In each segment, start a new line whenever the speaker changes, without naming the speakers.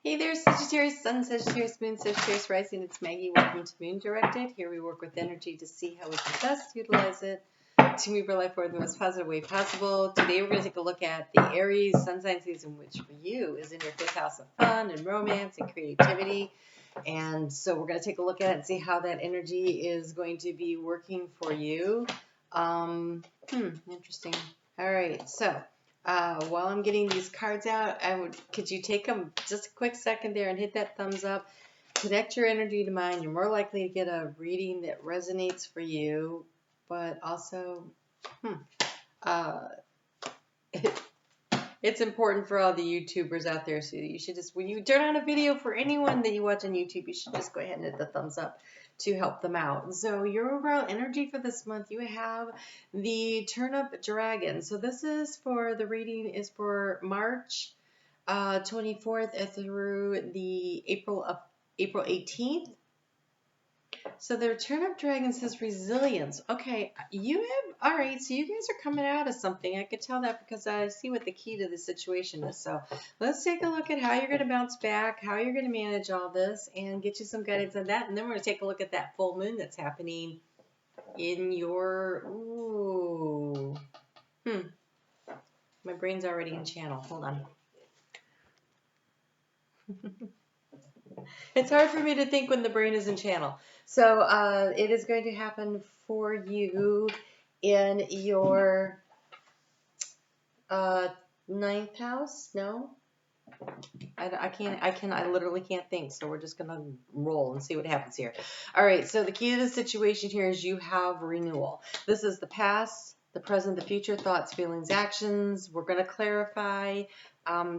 Hey there, Sagittarius, Sun, Sagittarius, Moon, Sagittarius, Rising. It's Maggie. Welcome to Moon Directed. Here we work with energy to see how we can best utilize it to move our life forward in the most positive way possible. Today we're going to take a look at the Aries sun sign season, which for you is in your 5th house of fun and romance and creativity. And so we're going to take a look at it and see how that energy is going to be working for you. Interesting. All right, so while I'm getting these cards out, could you take them just a quick second there and hit that thumbs up? Connect your energy to mine. You're more likely to get a reading that resonates for you, but also, it's important for all the YouTubers out there. So you should just, when you turn on a video for anyone that you watch on YouTube, you should just go ahead and hit the thumbs up to help them out. So your overall energy for this month, you have the Turnip Dragon. So this is for, the reading is for March 24th through the April 18th. So the Turnip Dragon says resilience. Okay, all right, so you guys are coming out of something. I could tell that because I see what the key to the situation is. So let's take a look at how you're going to bounce back, how you're going to manage all this, and get you some guidance on that. And then we're going to take a look at that full moon that's happening in your, my brain's already in channel. Hold on. It's hard for me to think when the brain is in channel. So it is going to happen for you in your 9th house. No, I literally can't think. So we're just gonna roll and see what happens here. All right. So the key to the situation here is you have renewal. This is the past, the present, the future, thoughts, feelings, actions. We're gonna clarify.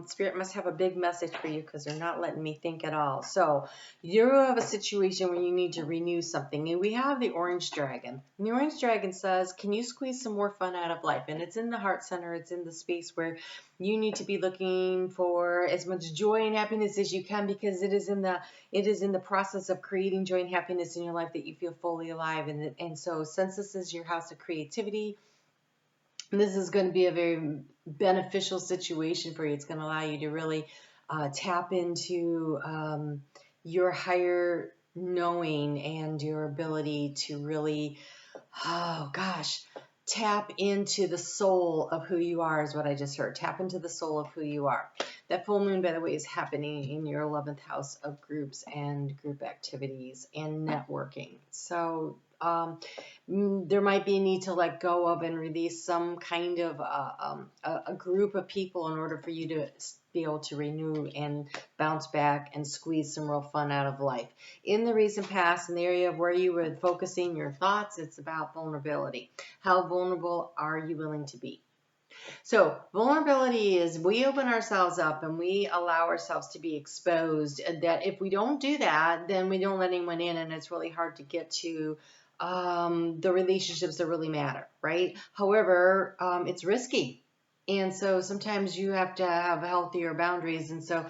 Spirit must have a big message for you because they're not letting me think at all. So you have a situation where you need to renew something. And we have the Orange Dragon. And the Orange Dragon says, can you squeeze some more fun out of life? And it's in the heart center. It's in the space where you need to be looking for as much joy and happiness as you can, because it is in the process of creating joy and happiness in your life that you feel fully alive. And so since this is your house of creativity, this is going to be a very beneficial situation for you. It's going to allow you to really tap into your higher knowing and your ability to really, tap into the soul of who you are is what I just heard. Tap into the soul of who you are. That full moon, by the way, is happening in your 11th house of groups and group activities and networking. So there might be a need to let go of and release some kind of a group of people in order for you to be able to renew and bounce back and squeeze some real fun out of life. In the recent past, in the area of where you were focusing your thoughts, it's about vulnerability. How vulnerable are you willing to be? So vulnerability is we open ourselves up and we allow ourselves to be exposed. That if we don't do that, then we don't let anyone in, and it's really hard to get to the relationships that really matter, right? However, it's risky. And so sometimes you have to have healthier boundaries. And so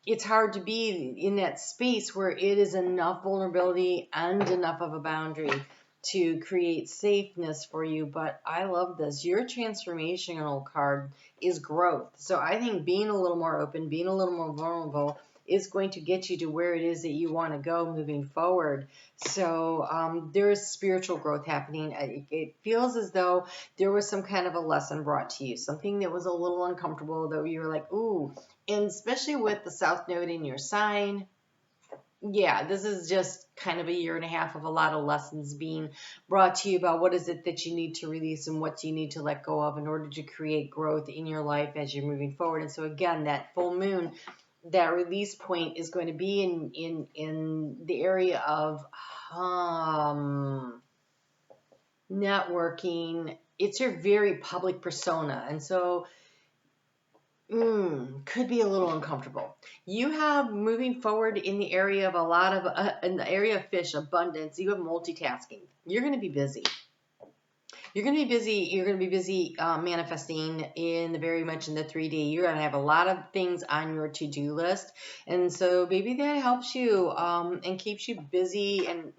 it's hard to be in that space where it is enough vulnerability and enough of a boundary to create safeness for you. But I love this. Your transformational card is growth. So I think being a little more open, being a little more vulnerable is going to get you to where it is that you want to go moving forward. So there is spiritual growth happening. It feels as though there was some kind of a lesson brought to you, something that was a little uncomfortable, though you were like, ooh, and especially with the South Node in your sign. Yeah, this is just kind of a year and a half of a lot of lessons being brought to you about what is it that you need to release and what do you need to let go of in order to create growth in your life as you're moving forward. And so again, that full moon, that release point is going to be in the area of networking. It's your very public persona, and so could be a little uncomfortable. You have moving forward in the area of a lot of in the area of fish abundance. You have multitasking. You're going to be busy. You're going to be busy. You're going to be busy manifesting very much in the 3D. You're going to have a lot of things on your to-do list. And so maybe that helps you and keeps you busy. And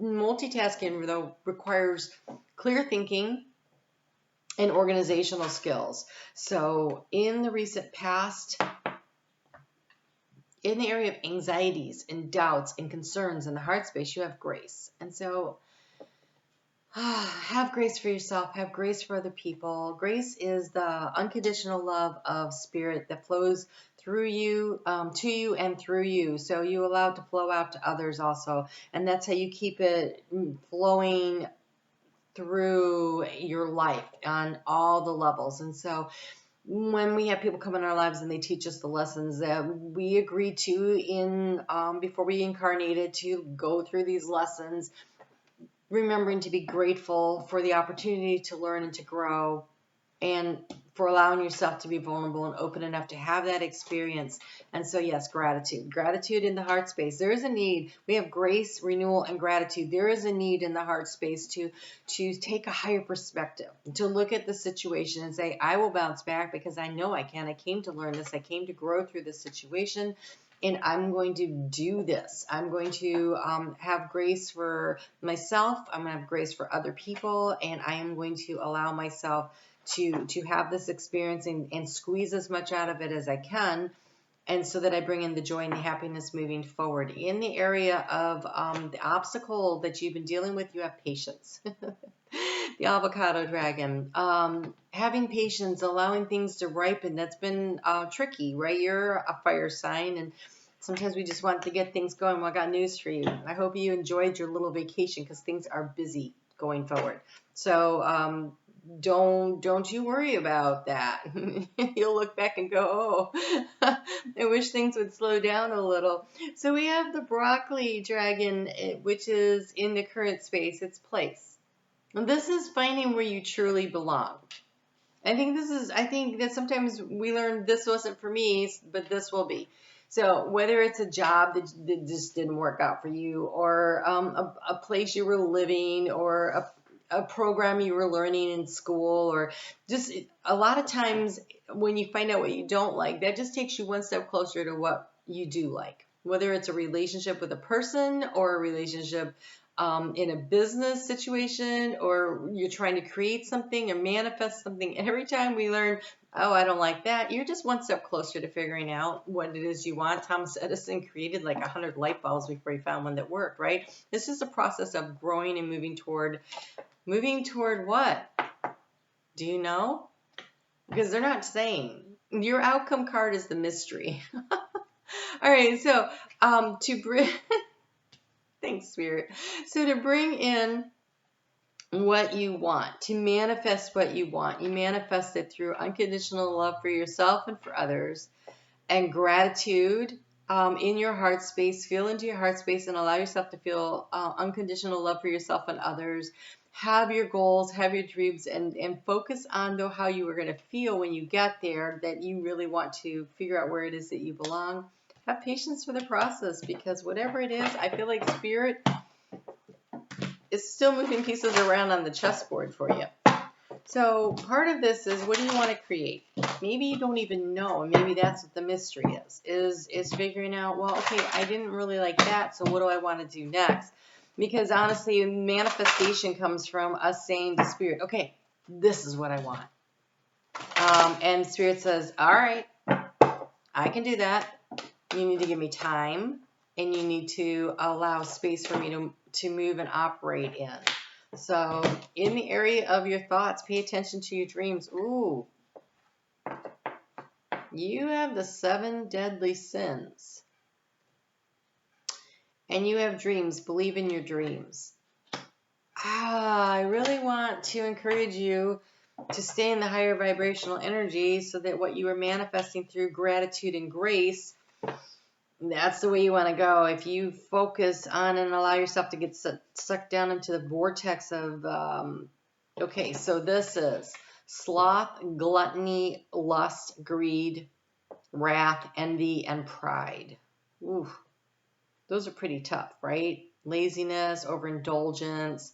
multitasking, though, requires clear thinking and organizational skills. So in the recent past, in the area of anxieties and doubts and concerns in the heart space, you have grace. And so have grace for yourself, have grace for other people. Grace is the unconditional love of spirit that flows through you, to you and through you. So you allow it to flow out to others also. And that's how you keep it flowing through your life on all the levels. And so when we have people come in our lives and they teach us the lessons that we agreed to in before we incarnated, to go through these lessons, remembering to be grateful for the opportunity to learn and to grow, and for allowing yourself to be vulnerable and open enough to have that experience. And so, yes, gratitude in the heart space. There is a need. We have grace, renewal, and gratitude. There is a need in the heart space to take a higher perspective, to look at the situation and say, I will bounce back because I know I can. I came to learn this. I came to grow through this situation. And I'm going to do this. I'm going to have grace for myself. I'm going to have grace for other people. And I am going to allow myself to have this experience and squeeze as much out of it as I can. And so that I bring in the joy and the happiness moving forward. In the area of the obstacle that you've been dealing with, you have patience. The avocado dragon. Having patience, allowing things to ripen. That's been tricky, right? You're a fire sign, and sometimes we just want to get things going. Well, I got news for you. I hope you enjoyed your little vacation because things are busy going forward. So don't you worry about that. You'll look back and go, oh, I wish things would slow down a little. So we have the broccoli dragon, which is in the current space, its place. And this is finding where you truly belong. I think that sometimes we learn this wasn't for me, but this will be. So whether it's a job that just didn't work out for you, or a place you were living, or a program you were learning in school, or just a lot of times when you find out what you don't like, that just takes you one step closer to what you do like. Whether it's a relationship with a person, or a relationship in a business situation, or you're trying to create something or manifest something. Every time we learn, oh, I don't like that, you're just one step closer to figuring out what it is you want. Thomas Edison created like 100 light bulbs before he found one that worked, right? This is a process of growing and moving toward what? Do you know? Because they're not saying. Your outcome card is the mystery. All right, so to bring... Thanks, Spirit. So to bring in what you want, to manifest what you want, you manifest it through unconditional love for yourself and for others, and gratitude in your heart space. Feel into your heart space and allow yourself to feel unconditional love for yourself and others. Have your goals, have your dreams, and focus on how you are going to feel when you get there, that you really want to figure out where it is that you belong. Have patience for the process, because whatever it is, I feel like Spirit is still moving pieces around on the chessboard for you. So part of this is, what do you want to create? Maybe you don't even know, and maybe that's what the mystery is figuring out, well, okay, I didn't really like that, so what do I want to do next? Because honestly, manifestation comes from us saying to Spirit, okay, this is what I want. And Spirit says, all right, I can do that. You need to give me time, and you need to allow space for me to move and operate in. So in the area of your thoughts, pay attention to your dreams. Ooh, you have the 7 deadly sins. And you have dreams. Believe in your dreams. I really want to encourage you to stay in the higher vibrational energy, so that what you are manifesting through gratitude and grace, that's the way you want to go. If you focus on and allow yourself to get sucked down into the vortex of, okay, so this is sloth, gluttony, lust, greed, wrath, envy, and pride. Ooh, those are pretty tough, right? Laziness, overindulgence,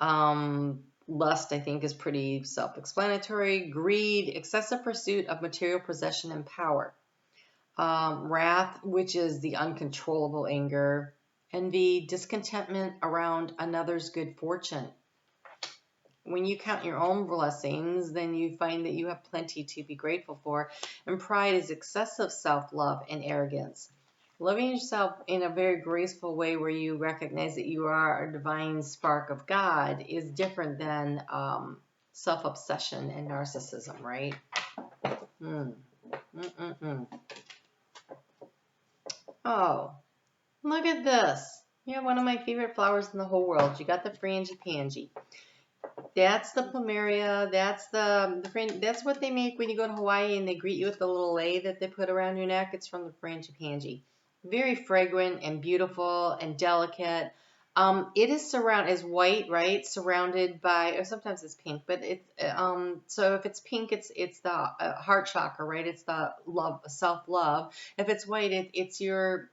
lust, I think, is pretty self-explanatory. Greed, excessive pursuit of material possession and power. Wrath, which is the uncontrollable anger. Envy, discontentment around another's good fortune. When you count your own blessings, then you find that you have plenty to be grateful for. And pride is excessive self-love and arrogance. Loving yourself in a very graceful way where you recognize that you are a divine spark of God is different than self-obsession and narcissism, right? Oh, look at this. You have one of my favorite flowers in the whole world. You got the frangipani. That's the plumeria. That's that's what they make when you go to Hawaii and they greet you with the little lei that they put around your neck. It's from the frangipani. Very fragrant and beautiful and delicate. It is is white, right? Surrounded by, or sometimes it's pink, but it's so if it's pink, it's the heart chakra, right? It's the love, self-love. If it's white, it's your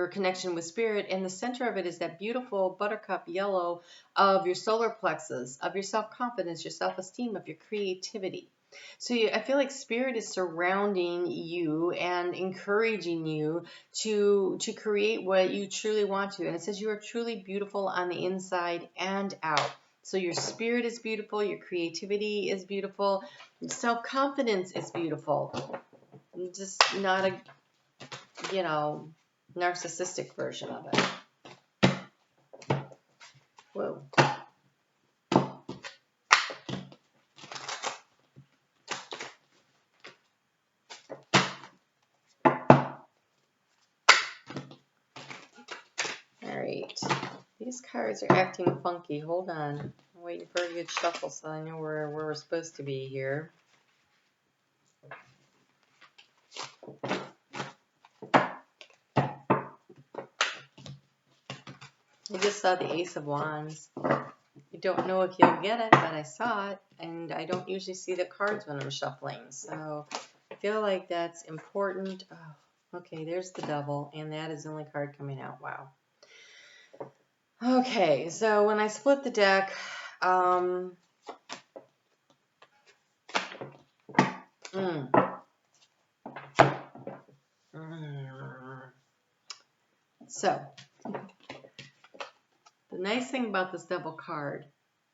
connection with spirit, and the center of it is that beautiful buttercup yellow of your solar plexus, of your self-confidence, your self-esteem, of your creativity. So I feel like spirit is surrounding you and encouraging you to create what you truly want to. And it says you are truly beautiful on the inside and out. So your spirit is beautiful, your creativity is beautiful, self-confidence is beautiful. Just not a, narcissistic version of it. Whoa. Alright. These cards are acting funky. Hold on. I'm waiting for a good shuffle so I know where we're supposed to be here. I just saw the Ace of Wands. I don't know if you'll get it, but I saw it, and I don't usually see the cards when I'm shuffling, so I feel like that's important. Oh, okay, there's the Devil, and that is the only card coming out. Wow. Okay, so when I split the deck, so the nice thing about this Devil card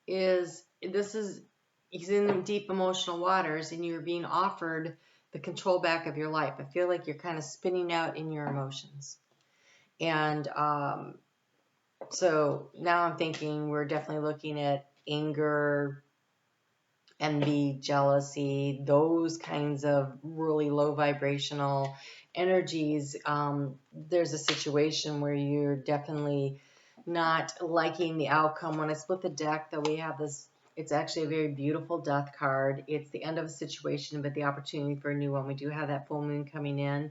is he's in deep emotional waters and you're being offered the control back of your life. I feel like you're kind of spinning out in your emotions. And so now I'm thinking we're definitely looking at anger, envy, jealousy, those kinds of really low vibrational energies. There's a situation where you're definitely not liking the outcome. When I split the deck, though, we have this, it's actually a very beautiful death card. It's the end of a situation, but the opportunity for a new one. We do have that full moon coming in.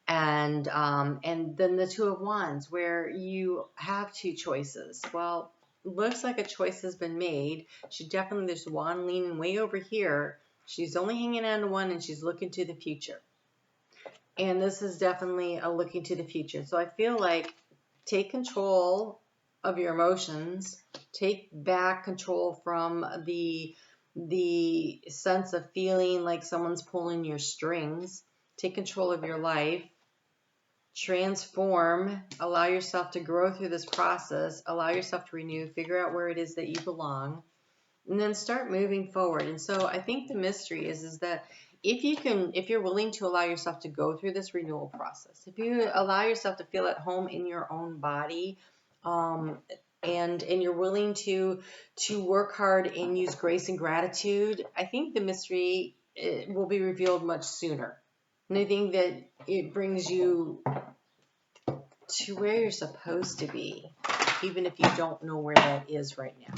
And then the Two of Wands, where you have two choices. Well, looks like a choice has been made. There's one leaning way over here. She's only hanging on to one and she's looking to the future. And this is definitely a looking to the future. So I feel like take control of your emotions. Take back control from the sense of feeling like someone's pulling your strings. Take control of your life. Transform. Allow yourself to grow through this process. Allow yourself to renew. Figure out where it is that you belong. And then start moving forward. And so I think the mystery is that if you're willing to allow yourself to go through this renewal process, if you allow yourself to feel at home in your own body, and you're willing to work hard and use grace and gratitude, I think the mystery will be revealed much sooner. And I think that it brings you to where you're supposed to be, even if you don't know where that is right now.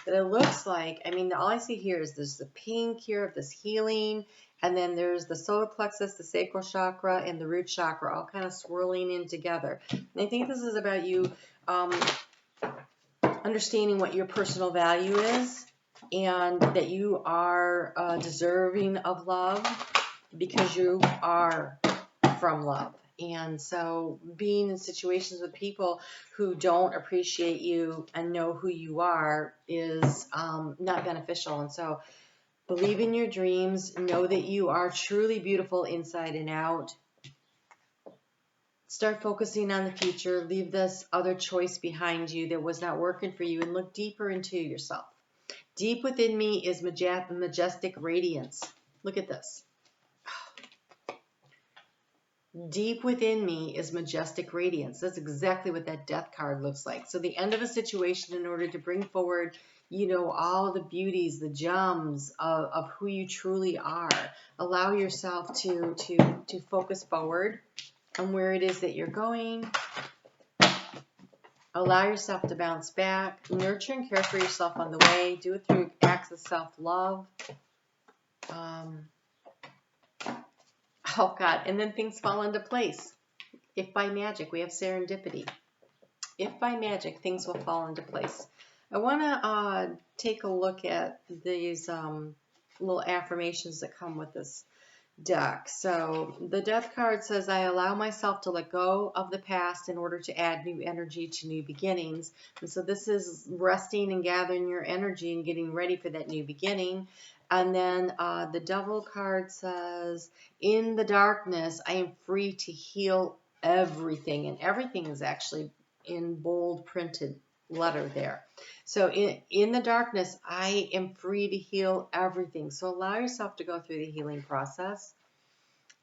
But it looks like, all I see here is there's the pink here of this healing, and then there's the solar plexus, the sacral chakra, and the root chakra all kind of swirling in together. And I think this is about you understanding what your personal value is, and that you are deserving of love because you are from love. And so being in situations with people who don't appreciate you and know who you are is not beneficial. And so believe in your dreams. Know that you are truly beautiful inside and out. Start focusing on the future. Leave this other choice behind you that was not working for you and look deeper into yourself. Deep within me is majestic radiance. Look at this. Deep within me is majestic radiance. That's exactly what that death card looks like. So the end of a situation in order to bring forward, all the beauties, the gems of who you truly are. Allow yourself to focus forward on where it is that you're going. Allow yourself to bounce back. Nurture and care for yourself on the way. Do it through acts of self-love. Oh, God. And then things fall into place. If by magic, we have serendipity. If by magic, things will fall into place. I want to take a look at these little affirmations that come with this deck. So the death card says, I allow myself to let go of the past in order to add new energy to new beginnings. And so this is resting and gathering your energy and getting ready for that new beginning. And then the Devil card says, in the darkness, I am free to heal everything. And everything is actually in bold printed letter there. So in the darkness, I am free to heal everything. So allow yourself to go through the healing process.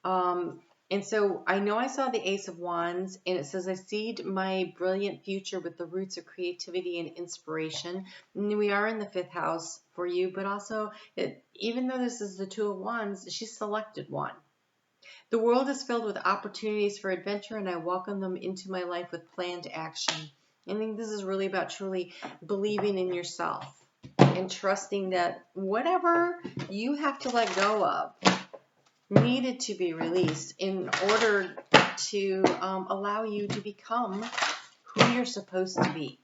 And so I know I saw the Ace of Wands, and it says, I seed my brilliant future with the roots of creativity and inspiration. And we are in the 5th house for you, but also, even though this is the Two of Wands, she selected one. The world is filled with opportunities for adventure, and I welcome them into my life with planned action. I think this is really about truly believing in yourself and trusting that whatever you have to let go of needed to be released in order to allow you to become who you're supposed to be.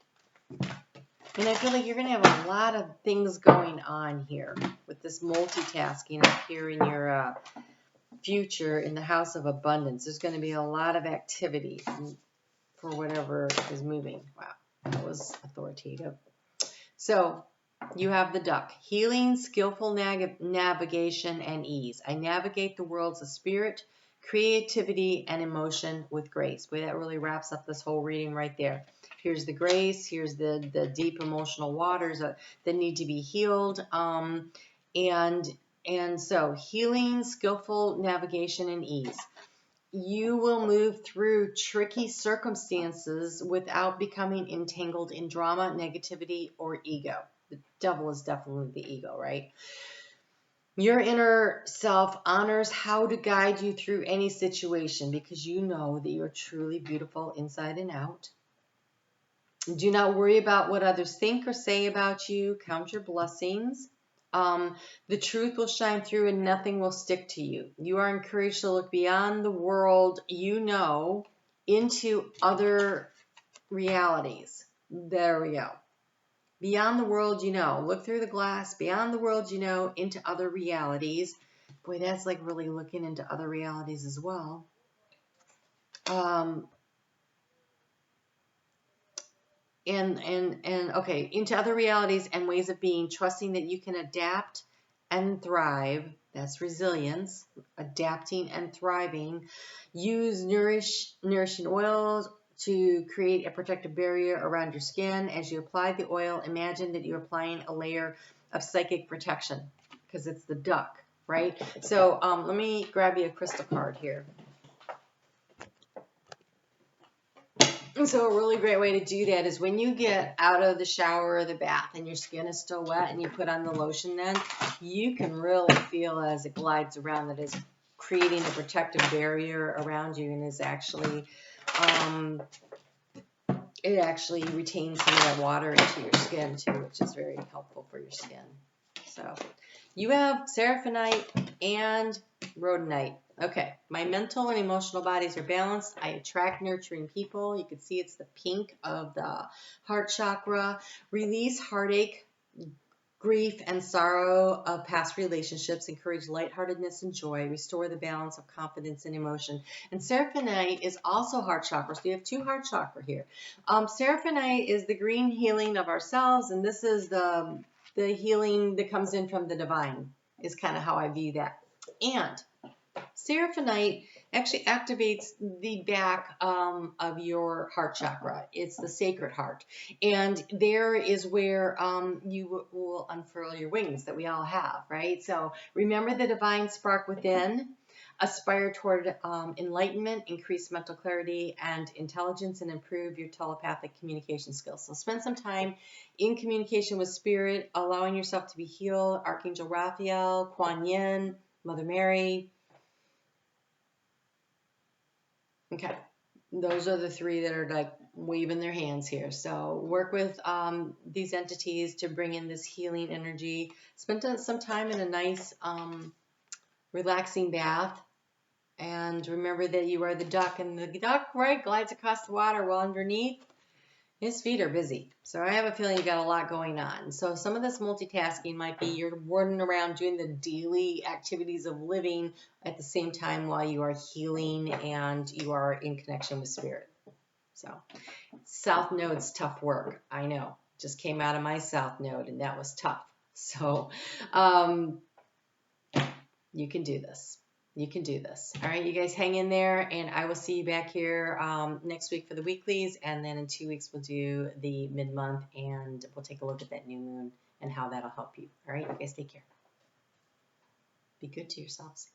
And I feel like you're going to have a lot of things going on here with this multitasking up here in your future in the house of abundance. There's going to be a lot of activity for whatever is moving. Wow, that was authoritative. So you have the Duck. Healing, skillful navigation, and ease. I navigate the worlds of spirit, creativity, and emotion with grace. Boy, that really wraps up this whole reading right there. Here's the grace. Here's the deep emotional waters that need to be healed. And so healing, skillful navigation, and ease. You will move through tricky circumstances without becoming entangled in drama, negativity, or ego. The Devil is definitely the ego, right? Your inner self honors how to guide you through any situation because you know that you're truly beautiful inside and out. Do not worry about what others think or say about you. Count your blessings. The truth will shine through and nothing will stick to you. You are encouraged to look beyond the world you know into other realities. There we go. Beyond the world you know. Look through the glass. Beyond the world you know into other realities. Boy, that's like really looking into other realities as well. Okay, into other realities and ways of being, trusting that you can adapt and thrive. That's resilience, adapting and thriving. Use nourishing oils to create a protective barrier around your skin. As you apply the oil, imagine that you're applying a layer of psychic protection because it's the Duck, right? So let me grab you a crystal card here. So a really great way to do that is when you get out of the shower or the bath and your skin is still wet and you put on the lotion, then you can really feel as it glides around that it's creating a protective barrier around you and is actually, it actually retains some of that water into your skin too, which is very helpful for your skin. So you have Seraphonite and Rhodonite. Okay, my mental and emotional bodies are balanced. I attract nurturing people. You can see it's the pink of the heart chakra. Release heartache, grief, and sorrow of past relationships. Encourage lightheartedness and joy. Restore the balance of confidence and emotion. And Seraphonite is also heart chakra. So you have 2 heart chakra here. Seraphonite is the green healing of ourselves, and this is the healing that comes in from the divine, is kind of how I view that. And Seraphonite actually activates the back of your heart chakra. It's the sacred heart. And there is where you will unfurl your wings that we all have, right? So remember the divine spark within. Aspire toward enlightenment, increase mental clarity and intelligence, and improve your telepathic communication skills. So spend some time in communication with Spirit, allowing yourself to be healed. Archangel Raphael, Kuan Yin, Mother Mary. Okay. Those are the three that are like waving their hands here. So work with these entities to bring in this healing energy. Spend some time in a nice relaxing bath. And remember that you are the duck, and the duck, right, glides across the water while underneath his feet are busy. So I have a feeling you got a lot going on. So some of this multitasking might be you're running around doing the daily activities of living at the same time while you are healing and you are in connection with Spirit. So South Node's tough work. I know. Just came out of my South Node and that was tough. So you can do this. You can do this. All right, you guys hang in there, and I will see you back here next week for the weeklies, and then in 2 weeks we'll do the mid-month, and we'll take a look at that new moon and how that'll help you. All right, you guys take care. Be good to yourselves.